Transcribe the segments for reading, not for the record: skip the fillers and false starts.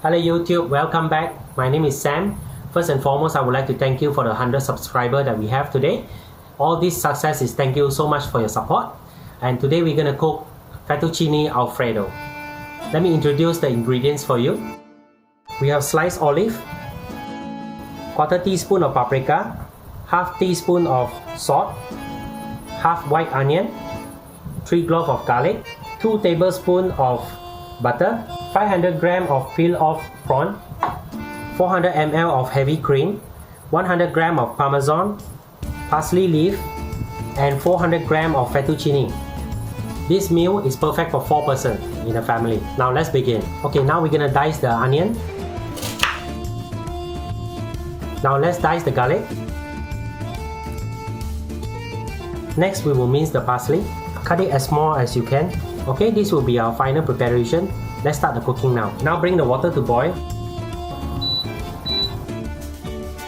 Hello YouTube, welcome back. My name is Sam. First and foremost, I would like to thank you for the 100 subscribers that we have today. All this success is thank you so much for your support. And today we're going to cook Fettuccine Alfredo. Let me introduce the ingredients for you. We have sliced olive, quarter teaspoon of paprika, half teaspoon of salt, half white onion, 3 cloves of garlic, 2 tablespoons of butter, 500 grams of peeled off prawn, 400 ml of heavy cream, 100 grams of parmesan, parsley leaf, and 400 grams of fettuccine. This meal is perfect for 4 persons in a family. Now let's begin. Okay, now we're gonna dice the onion. Now let's dice the garlic. Next, we will mince the parsley. Cut it as small as you can. Okay, this will be our final preparation. Let's start the cooking now. Now bring the water to boil.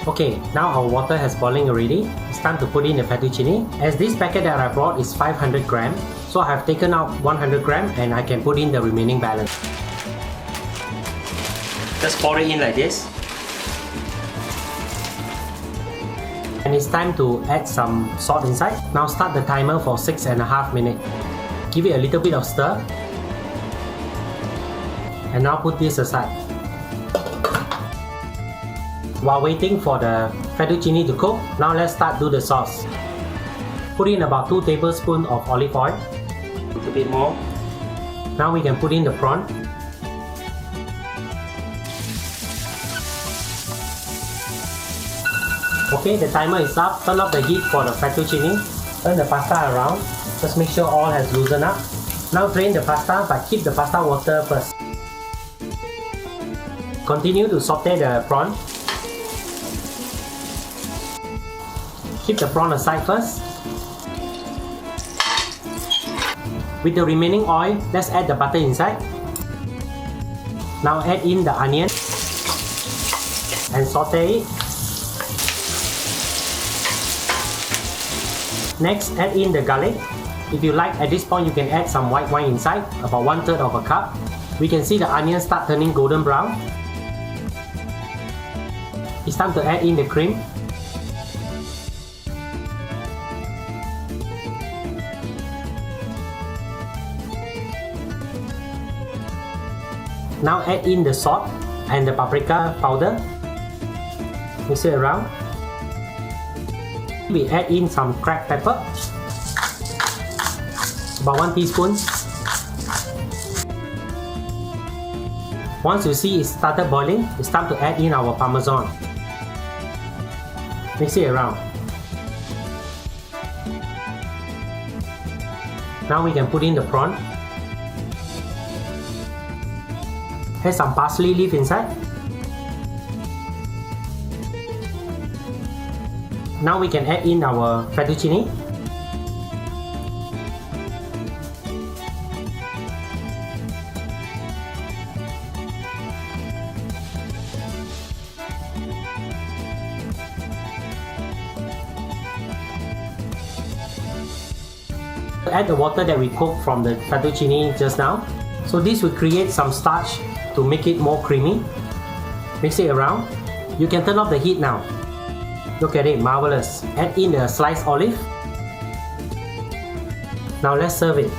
Okay, now our water has boiling already. It's time to put in the fettuccine. As this packet that I brought is 500 grams, so I have taken out 100 grams and I can put in the remaining balance. Just pour it in like this. And it's time to add some salt inside. Now start the timer for 6.5 minutes. Give it a little bit of stir. And now put this aside. While waiting for the fettuccine to cook, now let's start do the sauce. Put in about 2 tablespoons of olive oil. A little bit more. Now we can put in the prawn. Okay, the timer is up. Turn up the heat for the fettuccine. Turn the pasta around. Just make sure all has loosened up. Now drain the pasta, but keep the pasta water first. Continue to saute the prawn. Keep the prawn aside first. With the remaining oil, let's add the butter inside. Now add in the onion and saute it. Next, add in the garlic. If you like, at this point you can add some white wine inside, about 1/3 of a cup. We can see the onion start turning golden brown. It's time to add in the cream. Now add in the salt and the paprika powder. Mix it around. We add in some cracked pepper, about 1 teaspoon. Once you see it started boiling, it's time to add in our parmesan. Mix it around. Now we can put in the prawn. Add some parsley leaf inside. Now we can add in our fettuccine. Add the water that we cooked from the fettuccine just now. So this will create some starch to make it more creamy. Mix it around. You can turn off the heat now. Look at it, marvelous. Add in the sliced olive. Now let's serve it.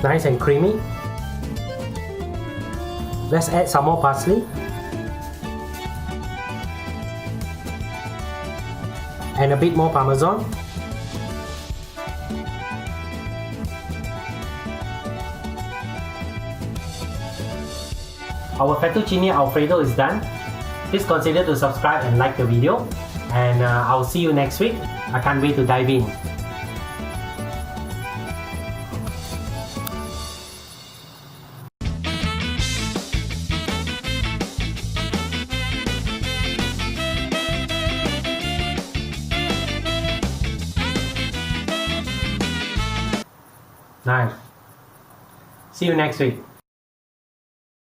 Nice and creamy. Let's add some more parsley. And a bit more parmesan. Our Fettuccine Alfredo is done. Please consider to subscribe and like the video. And I'll see you next week. I can't wait to dive in. Nice. See you next week.